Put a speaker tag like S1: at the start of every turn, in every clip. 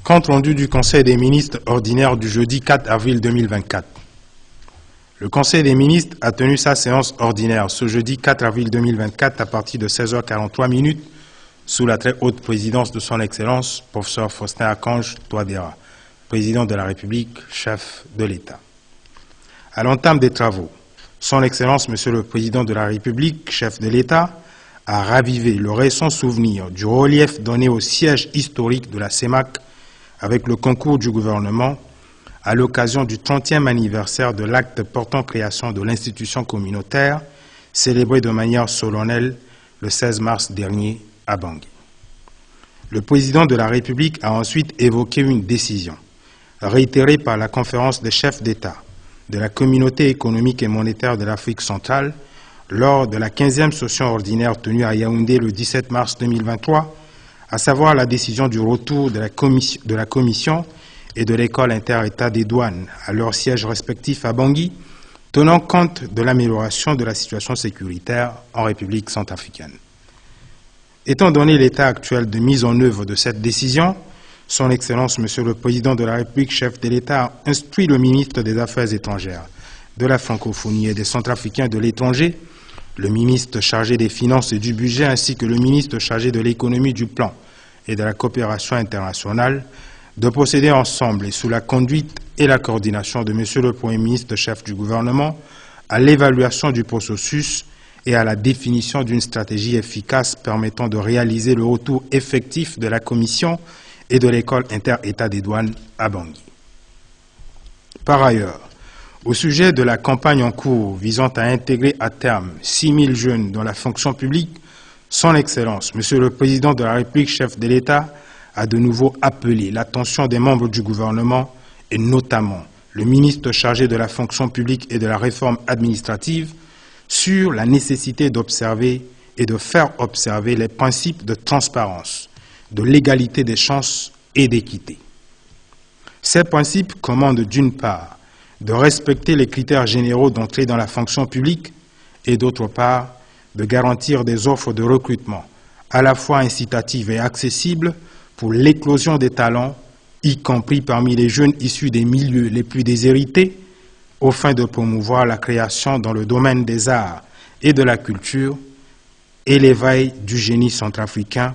S1: Compte rendu du Conseil des ministres ordinaire du jeudi 4 avril 2024. Le Conseil des ministres a tenu sa séance ordinaire ce jeudi 4 avril 2024 à partir de 16h43 sous la très haute présidence de son Excellence, professeur Faustin Archange Touadéra, président de la République, chef de l'État. À l'entame des travaux, son Excellence, Monsieur le Président de la République, chef de l'État, a ravivé le récent souvenir du relief donné au siège historique de la CEMAC avec le concours du gouvernement à l'occasion du 30e anniversaire de l'acte portant création de l'institution communautaire, célébré de manière solennelle le 16 mars dernier à Bangui. Le Président de la République a ensuite évoqué une décision réitérée par la conférence des chefs d'État de la Communauté économique et monétaire de l'Afrique centrale lors de la 15e session ordinaire tenue à Yaoundé le 17 mars 2023, à savoir la décision du retour de la Commission et de l'École inter-État des douanes à leurs sièges respectifs à Bangui, tenant compte de l'amélioration de la situation sécuritaire en République centrafricaine. Étant donné l'état actuel de mise en œuvre de cette décision, Son Excellence, Monsieur le Président de la République, chef de l'État, a instruit le ministre des Affaires étrangères, de la francophonie et des Centrafricains de l'étranger, le ministre chargé des Finances et du Budget, ainsi que le ministre chargé de l'économie, du plan et de la coopération internationale, de procéder ensemble et sous la conduite et la coordination de Monsieur le Premier ministre, chef du gouvernement, à l'évaluation du processus et à la définition d'une stratégie efficace permettant de réaliser le retour effectif de la Commission et de l'École inter-État des douanes à Bangui. Par ailleurs, au sujet de la campagne en cours visant à intégrer à terme 6 000 jeunes dans la fonction publique, Son Excellence, Monsieur le Président de la République, chef de l'État, a de nouveau appelé l'attention des membres du gouvernement et notamment le ministre chargé de la fonction publique et de la réforme administrative sur la nécessité d'observer et de faire observer les principes de transparence, de l'égalité des chances et d'équité. Ces principes commandent d'une part de respecter les critères généraux d'entrée dans la fonction publique et d'autre part de garantir des offres de recrutement à la fois incitatives et accessibles pour l'éclosion des talents, y compris parmi les jeunes issus des milieux les plus déshérités, aux fins de promouvoir la création dans le domaine des arts et de la culture et l'éveil du génie centrafricain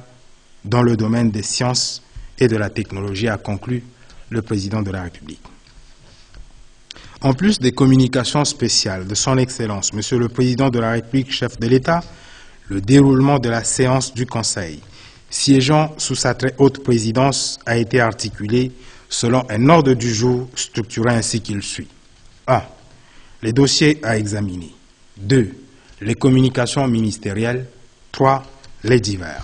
S1: dans le domaine des sciences et de la technologie, a conclu le Président de la République. En plus des communications spéciales de Son Excellence, Monsieur le Président de la République, chef de l'État, le déroulement de la séance du Conseil, siégeant sous sa très haute présidence, a été articulé selon un ordre du jour structuré ainsi qu'il suit. 1. Les dossiers à examiner. 2. Les communications ministérielles. 3. Les divers.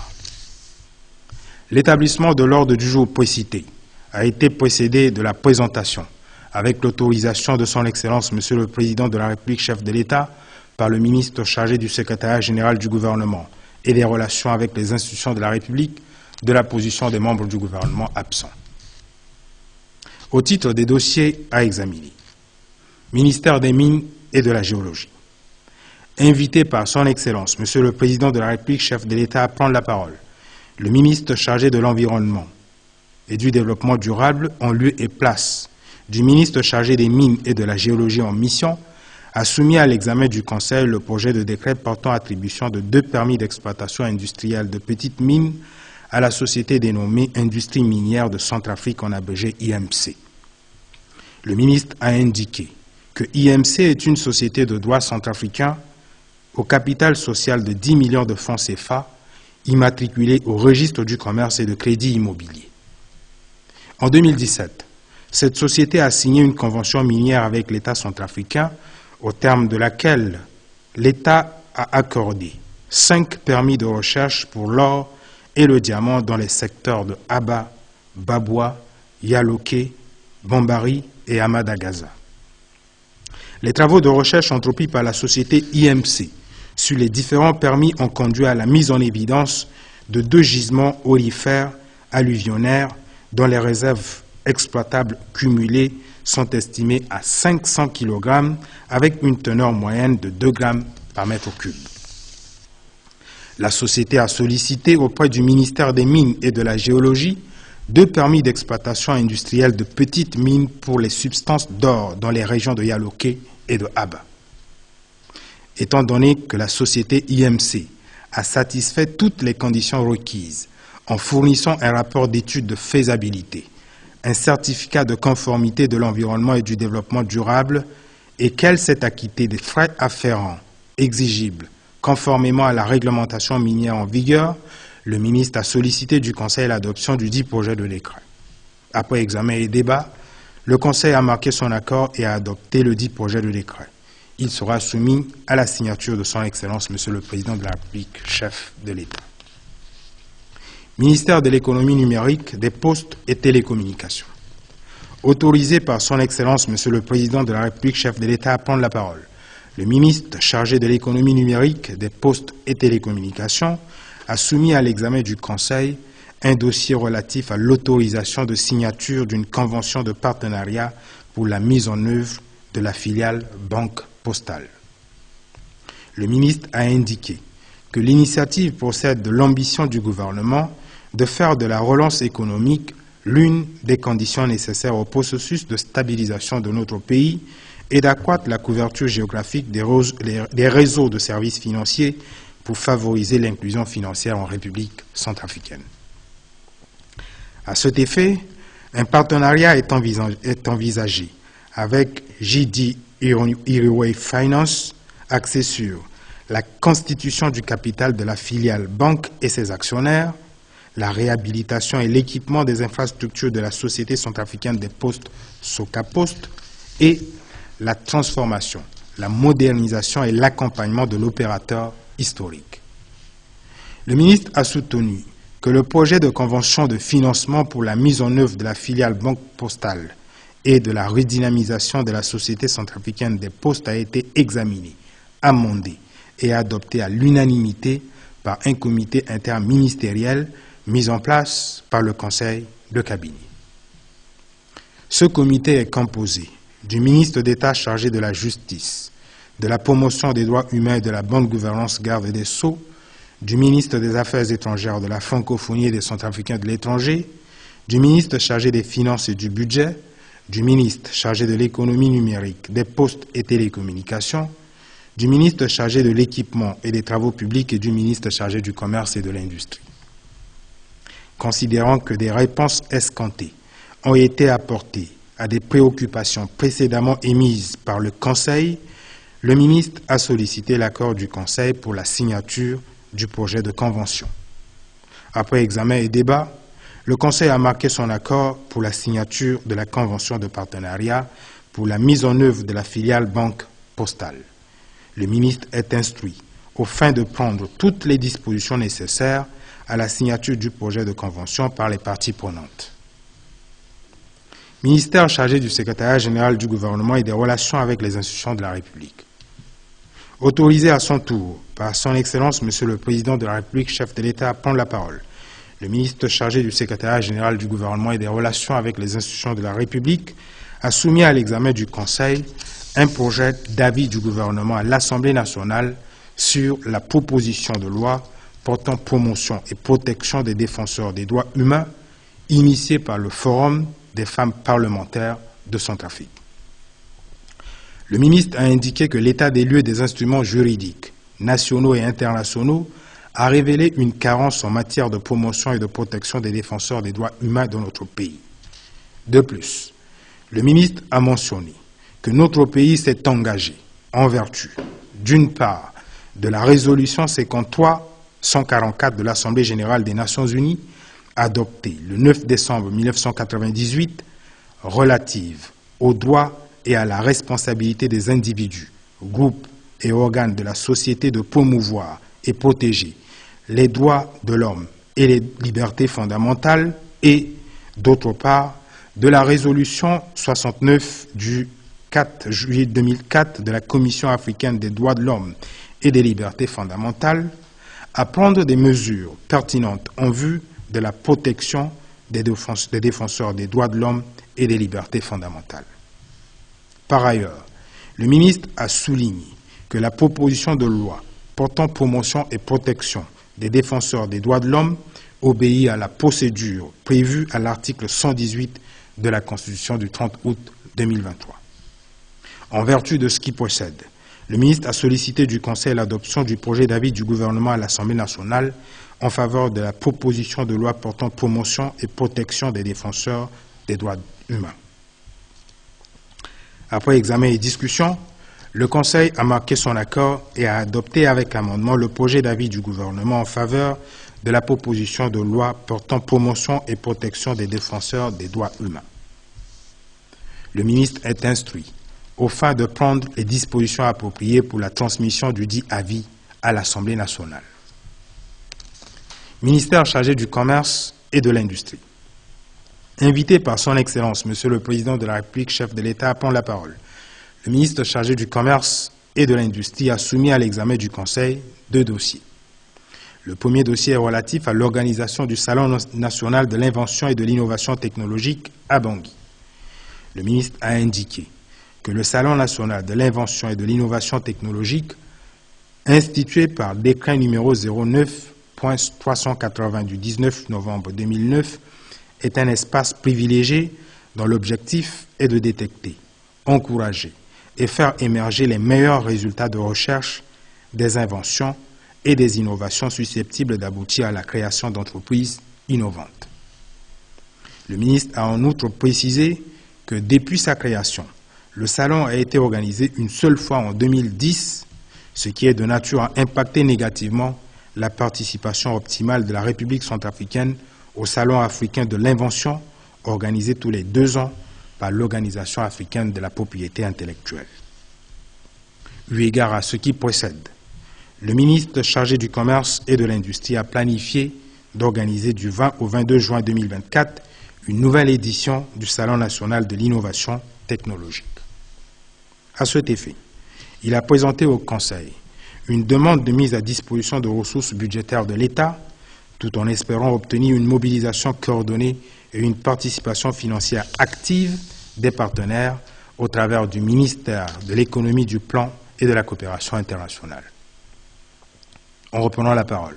S1: L'établissement de l'ordre du jour précité a été précédé de la présentation, avec l'autorisation de Son Excellence, Monsieur le Président de la République, chef de l'État, par le ministre chargé du secrétariat général du gouvernement et des relations avec les institutions de la République, de la position des membres du gouvernement absents. Au titre des dossiers à examiner, ministère des Mines et de la Géologie. Invité par Son Excellence, Monsieur le Président de la République, chef de l'État, à prendre la parole, le ministre chargé de l'Environnement et du Développement durable, en lieu et place du ministre chargé des Mines et de la Géologie en mission, a soumis à l'examen du Conseil le projet de décret portant attribution de 2 permis d'exploitation industrielle de petites mines à la société dénommée Industrie minière de Centrafrique, en abrégé IMC. Le ministre a indiqué que IMC est une société de droit centrafricain au capital social de 10 millions de francs CFA, immatriculée au registre du commerce et de crédit immobilier. En 2017, cette société a signé une convention minière avec l'État centrafricain, au terme de laquelle l'État a accordé 5 permis de recherche pour l'or et le diamant dans les secteurs de Aba, Babwa, Yaloké, Bambari et Amadagaza. Les travaux de recherche entrepris par la société IMC sur les différents permis ont conduit à la mise en évidence de 2 gisements aurifères alluvionnaires dont les réserves exploitables cumulées sont estimées à 500 kg avec une teneur moyenne de 2 grammes par mètre cube. La société a sollicité auprès du ministère des Mines et de la Géologie 2 permis d'exploitation industrielle de petites mines pour les substances d'or dans les régions de Yaloké et de Aba. Étant donné que la société IMC a satisfait toutes les conditions requises en fournissant un rapport d'étude de faisabilité, un certificat de conformité de l'environnement et du développement durable et qu'elle s'est acquittée des frais afférents exigibles conformément à la réglementation minière en vigueur, le ministre a sollicité du Conseil l'adoption du dit projet de décret. Après examen et débat, le Conseil a marqué son accord et a adopté le dit projet de décret. Il sera soumis à la signature de son Excellence, Monsieur le Président de la République, chef de l'État. Ministère de l'économie numérique, des postes et télécommunications. Autorisé par son Excellence, Monsieur le Président de la République, chef de l'État, à prendre la parole, le ministre chargé de l'économie numérique, des postes et télécommunications a soumis à l'examen du Conseil un dossier relatif à l'autorisation de signature d'une convention de partenariat pour la mise en œuvre de la filiale Banque Postale. Le ministre a indiqué que l'initiative procède de l'ambition du gouvernement de faire de la relance économique l'une des conditions nécessaires au processus de stabilisation de notre pays et d'accroître la couverture géographique des réseaux de services financiers pour favoriser l'inclusion financière en République centrafricaine. À cet effet, un partenariat est envisagé avec JD Iriway Finance, axé sur la constitution du capital de la filiale banque et ses actionnaires, la réhabilitation et l'équipement des infrastructures de la Société centrafricaine des postes Socapost et la transformation, la modernisation et l'accompagnement de l'opérateur historique. Le ministre a soutenu que le projet de convention de financement pour la mise en œuvre de la filiale Banque Postale et de la redynamisation de la Société centrafricaine des postes a été examiné, amendé et adopté à l'unanimité par un comité interministériel mis en place par le Conseil de cabinet. Ce comité est composé du ministre d'État chargé de la justice, de la promotion des droits humains et de la bonne gouvernance garde des Sceaux, du ministre des Affaires étrangères, de la francophonie et des Centrafricains de l'étranger, du ministre chargé des Finances et du Budget, du ministre chargé de l'économie numérique, des postes et télécommunications, du ministre chargé de l'équipement et des travaux publics et du ministre chargé du commerce et de l'industrie. Considérant que des réponses escomptées ont été apportées à des préoccupations précédemment émises par le Conseil, le ministre a sollicité l'accord du Conseil pour la signature du projet de convention. Après examen et débat, le Conseil a marqué son accord pour la signature de la convention de partenariat pour la mise en œuvre de la filiale Banque Postale. Le ministre est instruit aux fins de prendre toutes les dispositions nécessaires à la signature du projet de convention par les parties prenantes. Ministère chargé du secrétariat général du gouvernement et des relations avec les institutions de la République. Autorisé à son tour par son Excellence, Monsieur le Président de la République, chef de l'État, à prendre la parole, le ministre chargé du secrétariat général du gouvernement et des relations avec les institutions de la République a soumis à l'examen du Conseil un projet d'avis du gouvernement à l'Assemblée nationale sur la proposition de loi portant promotion et protection des défenseurs des droits humains initiée par le Forum des femmes parlementaires de Centrafrique. Le ministre a indiqué que l'état des lieux des instruments juridiques, nationaux et internationaux, a révélé une carence en matière de promotion et de protection des défenseurs des droits humains dans notre pays. De plus, le ministre a mentionné que notre pays s'est engagé en vertu, d'une part, de la résolution 53-144 de l'Assemblée générale des Nations unies, adoptée le 9 décembre 1998, relative aux droits et à la responsabilité des individus, groupes et organes de la société de promouvoir et protéger les droits de l'homme et les libertés fondamentales et, d'autre part, de la résolution 69 du 4 juillet 2004 de la Commission africaine des droits de l'homme et des libertés fondamentales, à prendre des mesures pertinentes en vue de la protection des défenseurs des droits de l'homme et des libertés fondamentales. Par ailleurs, le ministre a souligné que la proposition de loi portant promotion et protection des défenseurs des droits de l'homme obéit à la procédure prévue à l'article 118 de la Constitution du 30 août 2023. En vertu de ce qui précède, le ministre a sollicité du Conseil l'adoption du projet d'avis du gouvernement à l'Assemblée nationale en faveur de la proposition de loi portant promotion et protection des défenseurs des droits humains. Après examen et discussion, le Conseil a marqué son accord et a adopté avec amendement le projet d'avis du gouvernement en faveur de la proposition de loi portant promotion et protection des défenseurs des droits humains. Le ministre est instruit aux fins de prendre les dispositions appropriées pour la transmission du dit avis à l'Assemblée nationale. Ministère chargé du commerce et de l'industrie. Invité par son Excellence, Monsieur le Président de la République, chef de l'État, prend la parole. Le ministre chargé du commerce et de l'industrie a soumis à l'examen du Conseil 2 dossiers. Le premier dossier est relatif à l'organisation du Salon national de l'invention et de l'innovation technologique à Bangui. Le ministre a indiqué que le Salon national de l'invention et de l'innovation technologique, institué par décret numéro 09.380 du 19 novembre 2009, est un espace privilégié dont l'objectif est de détecter, encourager et faire émerger les meilleurs résultats de recherche, des inventions et des innovations susceptibles d'aboutir à la création d'entreprises innovantes. Le ministre a en outre précisé que depuis sa création, le salon a été organisé une seule fois en 2010, ce qui est de nature à impacter négativement la participation optimale de la République centrafricaine au Salon africain de l'invention, organisé tous les 2 ans par l'Organisation africaine de la propriété intellectuelle. Eu égard à ce qui précède, le ministre chargé du commerce et de l'industrie a planifié d'organiser du 20 au 22 juin 2024 une nouvelle édition du Salon national de l'innovation technologique. À cet effet, il a présenté au Conseil une demande de mise à disposition de ressources budgétaires de l'État, tout en espérant obtenir une mobilisation coordonnée et une participation financière active des partenaires au travers du ministère de l'économie, du plan et de la coopération internationale. En reprenant la parole,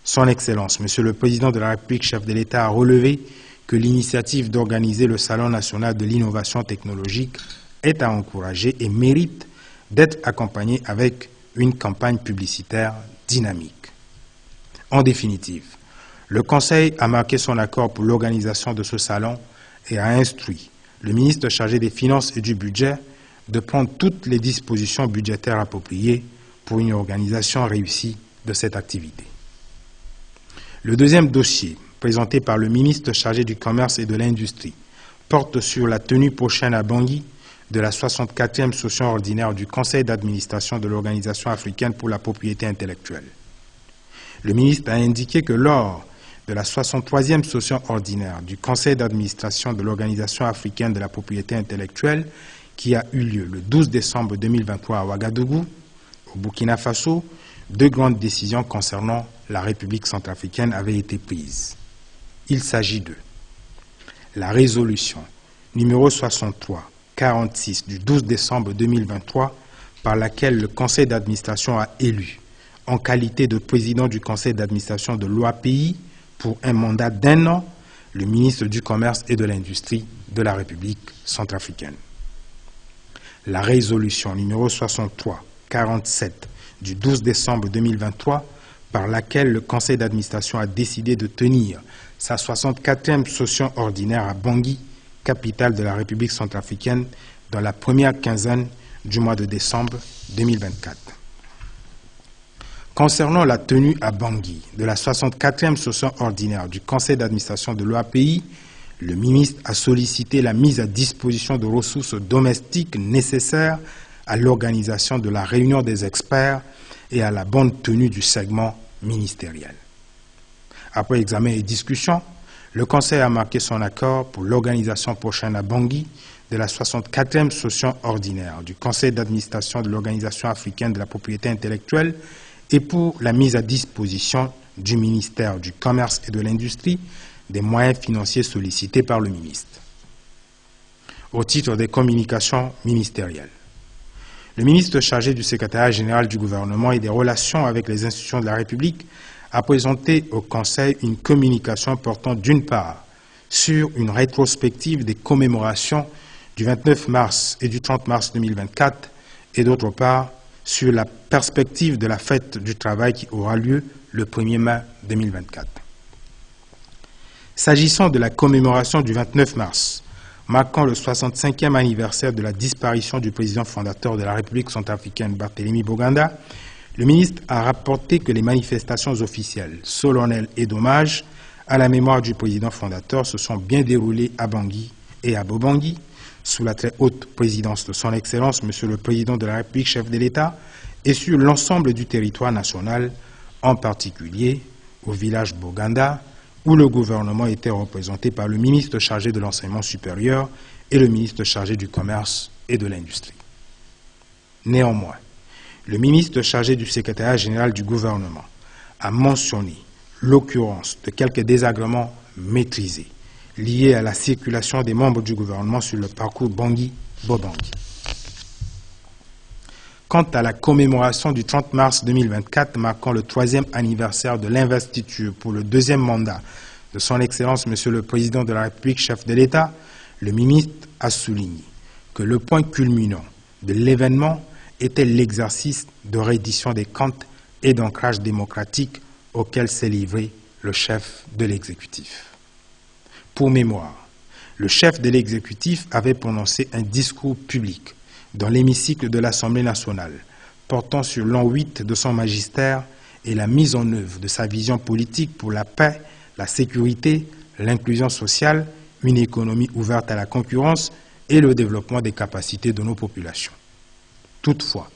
S1: Son Excellence, Monsieur le Président de la République, chef de l'État, a relevé que l'initiative d'organiser le Salon national de l'innovation technologique est à encourager et mérite d'être accompagnée avec une campagne publicitaire dynamique. En définitive, le Conseil a marqué son accord pour l'organisation de ce salon et a instruit le ministre chargé des Finances et du Budget de prendre toutes les dispositions budgétaires appropriées pour une organisation réussie de cette activité. Le deuxième dossier, présenté par le ministre chargé du Commerce et de l'Industrie, porte sur la tenue prochaine à Bangui de la 64e session ordinaire du Conseil d'administration de l'Organisation africaine pour la propriété intellectuelle. Le ministre a indiqué que lors de la 63e session ordinaire du Conseil d'administration de l'Organisation africaine de la propriété intellectuelle, qui a eu lieu le 12 décembre 2023 à Ouagadougou, au Burkina Faso, 2 grandes décisions concernant la République centrafricaine avaient été prises. Il s'agit de la résolution numéro 63-46 du 12 décembre 2023 par laquelle le Conseil d'administration a élu, en qualité de président du Conseil d'administration de l'OAPI pour un mandat d'1 an, le ministre du Commerce et de l'Industrie de la République centrafricaine. La résolution numéro 63-47 du 12 décembre 2023 par laquelle le Conseil d'administration a décidé de tenir sa 64e session ordinaire à Bangui, capitale de la République centrafricaine, dans la première quinzaine du mois de décembre 2024. Concernant la tenue à Bangui de la 64e session ordinaire du Conseil d'administration de l'OAPI, le ministre a sollicité la mise à disposition de ressources domestiques nécessaires à l'organisation de la réunion des experts et à la bonne tenue du segment ministériel. Après examen et discussion, le Conseil a marqué son accord pour l'organisation prochaine à Bangui de la 64e session ordinaire du Conseil d'administration de l'Organisation africaine de la propriété intellectuelle et pour la mise à disposition du ministère du Commerce et de l'Industrie des moyens financiers sollicités par le ministre. Au titre des communications ministérielles, le ministre chargé du secrétariat général du gouvernement et des relations avec les institutions de la République a présenté au Conseil une communication portant d'une part sur une rétrospective des commémorations du 29 mars et du 30 mars 2024 et d'autre part sur la perspective de la fête du travail qui aura lieu le 1er mai 2024. S'agissant de la commémoration du 29 mars, marquant le 65e anniversaire de la disparition du président fondateur de la République centrafricaine, Barthélemy Boganda, le ministre a rapporté que les manifestations officielles, solennelles et d'hommage à la mémoire du président fondateur se sont bien déroulées à Bangui et à Bobangui, sous la très haute présidence de son Excellence, Monsieur le Président de la République, chef de l'État, et sur l'ensemble du territoire national, en particulier au village Boganda, où le gouvernement était représenté par le ministre chargé de l'enseignement supérieur et le ministre chargé du commerce et de l'industrie. Néanmoins, le ministre chargé du secrétariat général du gouvernement a mentionné l'occurrence de quelques désagréments maîtrisés liés à la circulation des membres du gouvernement sur le parcours Bangui-Bobangui. Quant à la commémoration du 30 mars 2024, marquant le 3e anniversaire de l'investiture pour le 2e mandat de son Excellence, Monsieur le Président de la République, chef de l'État, le ministre a souligné que le point culminant de l'événement était l'exercice de reddition des comptes et d'ancrage démocratique auquel s'est livré le chef de l'exécutif. Pour mémoire, le chef de l'exécutif avait prononcé un discours public dans l'hémicycle de l'Assemblée nationale, portant sur l'an 8 de son magistère et la mise en œuvre de sa vision politique pour la paix, la sécurité, l'inclusion sociale, une économie ouverte à la concurrence et le développement des capacités de nos populations. Toutefois,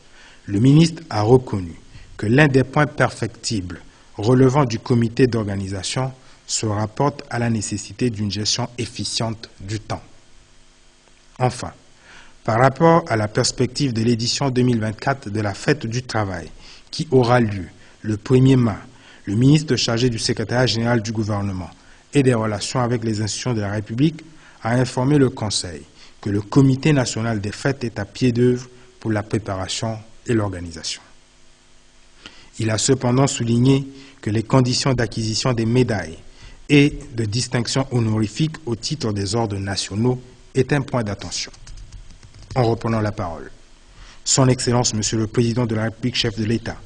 S1: le ministre a reconnu que l'un des points perfectibles relevant du comité d'organisation se rapporte à la nécessité d'une gestion efficiente du temps. Enfin, par rapport à la perspective de l'édition 2024 de la Fête du Travail, qui aura lieu le 1er mai, le ministre chargé du secrétariat général du gouvernement et des relations avec les institutions de la République a informé le Conseil que le Comité national des fêtes est à pied d'œuvre pour la préparation et l'organisation. Il a cependant souligné que les conditions d'acquisition des médailles et de distinction honorifique au titre des ordres nationaux est un point d'attention. En reprenant la parole, Son Excellence, Monsieur le Président de la République, chef de l'État,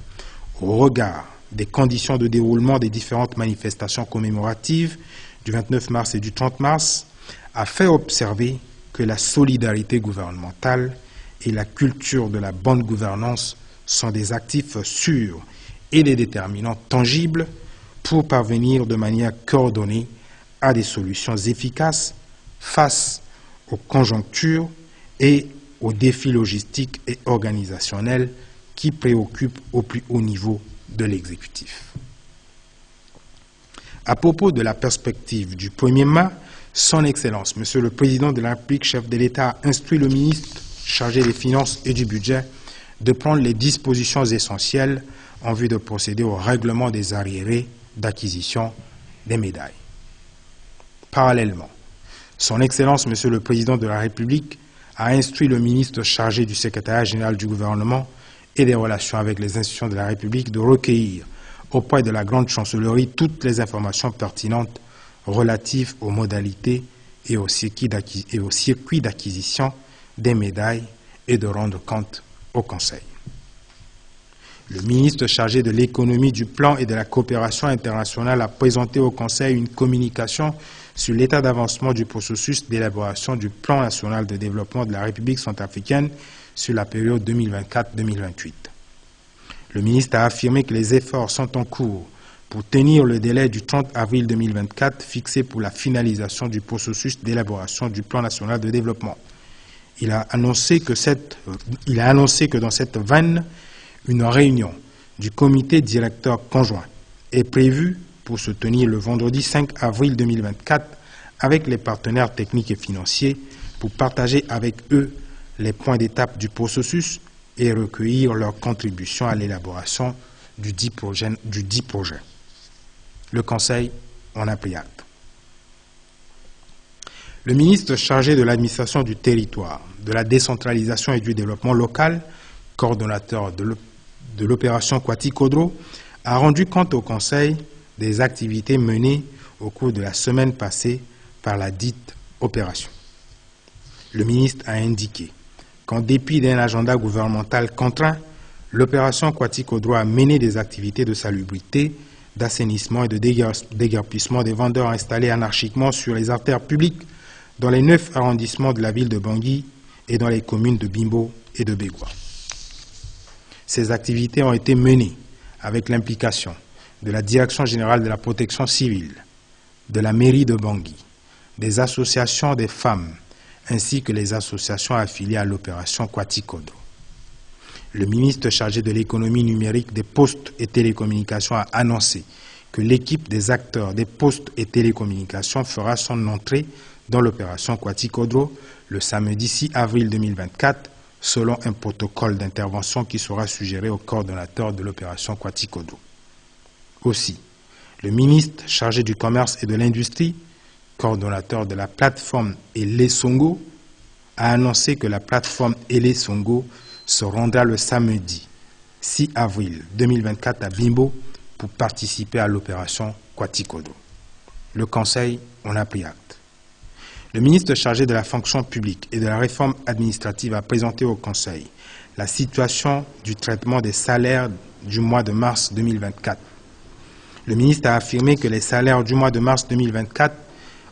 S1: au regard des conditions de déroulement des différentes manifestations commémoratives du 29 mars et du 30 mars, a fait observer que la solidarité gouvernementale et la culture de la bonne gouvernance sont des actifs sûrs et des déterminants tangibles pour parvenir de manière coordonnée à des solutions efficaces face aux conjonctures et aux défis logistiques et organisationnels qui préoccupent au plus haut niveau de l'exécutif. À propos de la perspective du 1er mai, Son Excellence, Monsieur le Président de la République, chef de l'État, a instruit le ministre chargé des Finances et du Budget de prendre les dispositions essentielles en vue de procéder au règlement des arriérés d'acquisition des médailles. Parallèlement, Son Excellence, Monsieur le Président de la République, a instruit le ministre chargé du secrétariat général du gouvernement et des relations avec les institutions de la République de recueillir auprès de la Grande Chancellerie toutes les informations pertinentes relatives aux modalités et au circuit d'acquisition des médailles et de rendre compte au Conseil. Le ministre chargé de l'économie, du plan et de la coopération internationale a présenté au Conseil une communication sur l'état d'avancement du processus d'élaboration du plan national de développement de la République centrafricaine sur la période 2024-2028. Le ministre a affirmé que les efforts sont en cours pour tenir le délai du 30 avril 2024 fixé pour la finalisation du processus d'élaboration du plan national de développement. Il a annoncé que dans cette veine, une réunion du comité directeur conjoint est prévue pour se tenir le vendredi 5 avril 2024 avec les partenaires techniques et financiers pour partager avec eux les points d'étape du processus et recueillir leurs contributions à l'élaboration du dit projet. Le Conseil en a pris acte. Le ministre chargé de l'administration du territoire, de la décentralisation et du développement local, coordonnateur de l'opération Kwati Kodro, a rendu compte au Conseil des activités menées au cours de la semaine passée par la dite opération. Le ministre a indiqué qu'en dépit d'un agenda gouvernemental contraint, l'opération Kwatikodo a mené des activités de salubrité, d'assainissement et de déguerpissement des vendeurs installés anarchiquement sur les artères publiques dans les 9 arrondissements de la ville de Bangui et dans les communes de Bimbo et de Bégua. Ces activités ont été menées avec l'implication de la Direction générale de la protection civile, de la mairie de Bangui, des associations des femmes, ainsi que les associations affiliées à l'opération Kwatikodo. Le ministre chargé de l'économie numérique des postes et télécommunications a annoncé que l'équipe des acteurs des postes et télécommunications fera son entrée dans l'opération Kwatikodo le samedi 6 avril 2024, selon un protocole d'intervention qui sera suggéré au coordonnateur de l'opération Kwatikodo. Aussi, le ministre chargé du commerce et de l'industrie, coordonnateur de la plateforme Elesongo, a annoncé que la plateforme Elesongo se rendra le samedi 6 avril 2024 à Bimbo pour participer à l'opération Kwatikodo. Le Conseil en a pris acte. Le ministre chargé de la fonction publique et de la réforme administrative a présenté au Conseil la situation du traitement des salaires du mois de mars 2024. Le ministre a affirmé que les salaires du mois de mars 2024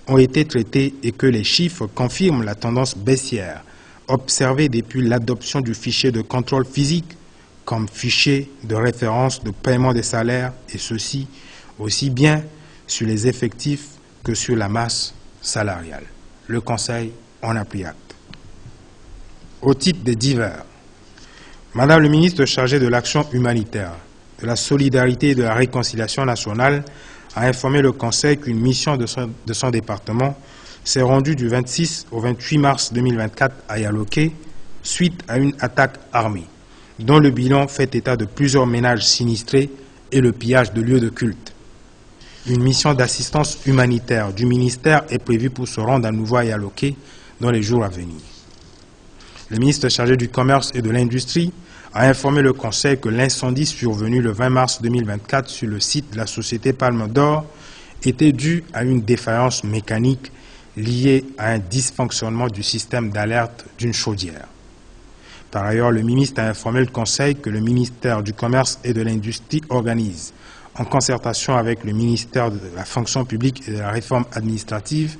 S1: ont été traités et que les chiffres confirment la tendance baissière observée depuis l'adoption du fichier de contrôle physique comme fichier de référence de paiement des salaires, et ceci aussi bien sur les effectifs que sur la masse salariale. Le Conseil en a pris acte. Au titre des divers, Madame le ministre chargée de l'action humanitaire, de la solidarité et de la réconciliation nationale a informé le Conseil qu'une mission de son département s'est rendue du 26 au 28 mars 2024 à Yaloké suite à une attaque armée, dont le bilan fait état de plusieurs ménages sinistrés et le pillage de lieux de culte. Une mission d'assistance humanitaire du ministère est prévue pour se rendre à nouveau à Yaloké dans les jours à venir. Le ministre chargé du Commerce et de l'Industrie a informé le Conseil que l'incendie survenu le 20 mars 2024 sur le site de la société Palme d'Or était dû à une défaillance mécanique liée à un dysfonctionnement du système d'alerte d'une chaudière. Par ailleurs, le ministre a informé le Conseil que le ministère du Commerce et de l'Industrie organise, en concertation avec le ministère de la Fonction publique et de la Réforme administrative,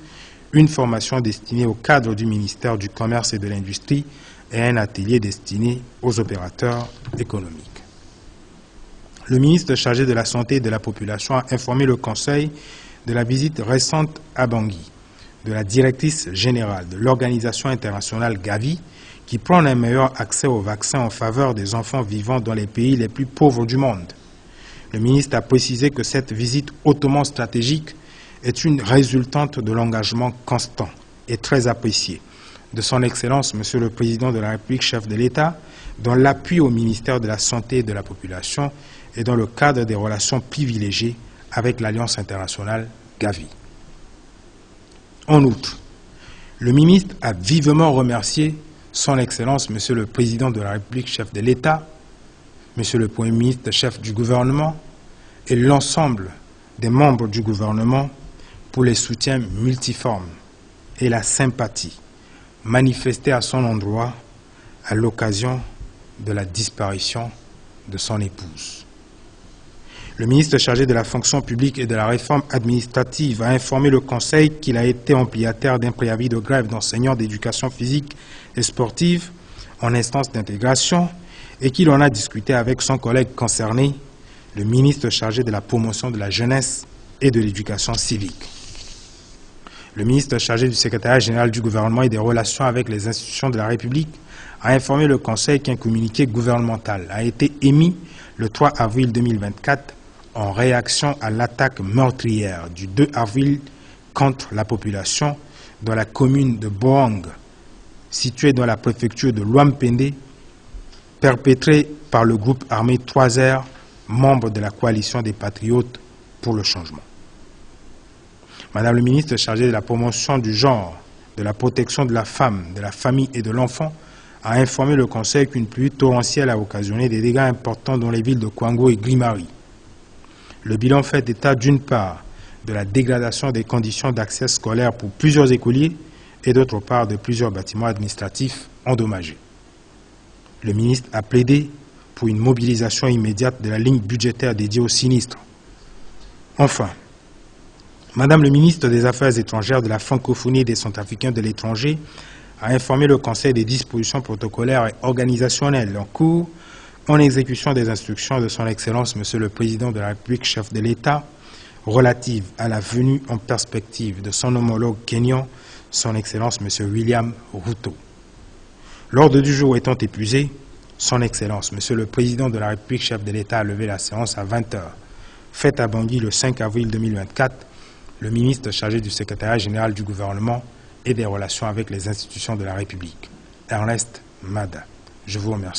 S1: une formation destinée au cadre du ministère du Commerce et de l'Industrie et un atelier destiné aux opérateurs économiques. Le ministre chargé de la Santé et de la Population a informé le Conseil de la visite récente à Bangui de la directrice générale de l'Organisation internationale Gavi, qui prône un meilleur accès aux vaccins en faveur des enfants vivant dans les pays les plus pauvres du monde. Le ministre a précisé que cette visite hautement stratégique est une résultante de l'engagement constant et très apprécié de son Excellence, Monsieur le Président de la République, chef de l'État, dans l'appui au ministère de la Santé et de la Population et dans le cadre des relations privilégiées avec l'Alliance internationale Gavi. En outre, le ministre a vivement remercié son Excellence, Monsieur le Président de la République, chef de l'État, Monsieur le Premier ministre, chef du gouvernement, et l'ensemble des membres du gouvernement pour les soutiens multiformes et la sympathie manifestée à son endroit à l'occasion de la disparition de son épouse. Le ministre chargé de la fonction publique et de la réforme administrative a informé le Conseil qu'il a été ampliataire d'un préavis de grève d'enseignants d'éducation physique et sportive en instance d'intégration et qu'il en a discuté avec son collègue concerné, le ministre chargé de la promotion de la jeunesse et de l'éducation civique. Le ministre chargé du secrétariat général du gouvernement et des relations avec les institutions de la République a informé le Conseil qu'un communiqué gouvernemental a été émis le 3 avril 2024 en réaction à l'attaque meurtrière du 2 avril contre la population dans la commune de Boang, située dans la préfecture de Luampende, perpétrée par le groupe armé 3R, membre de la coalition des patriotes pour le changement. Madame le ministre chargée de la promotion du genre, de la protection de la femme, de la famille et de l'enfant a informé le Conseil qu'une pluie torrentielle a occasionné des dégâts importants dans les villes de Kwango et Grimari. Le bilan fait état d'une part de la dégradation des conditions d'accès scolaire pour plusieurs écoliers et d'autre part de plusieurs bâtiments administratifs endommagés. Le ministre a plaidé pour une mobilisation immédiate de la ligne budgétaire dédiée au sinistre. Enfin, Madame le ministre des Affaires étrangères, de la francophonie et des Centrafricains de l'étranger a informé le Conseil des dispositions protocolaires et organisationnelles en cours en exécution des instructions de son Excellence Monsieur le Président de la République, chef de l'État, relatives à la venue en perspective de son homologue kényan, son Excellence Monsieur William Ruto. L'ordre du jour étant épuisé, son Excellence Monsieur le Président de la République, chef de l'État, a levé la séance à 20h. Faite à Bangui le 5 avril 2024, le ministre chargé du secrétariat général du gouvernement et des relations avec les institutions de la République, Ernest Mada. Je vous remercie.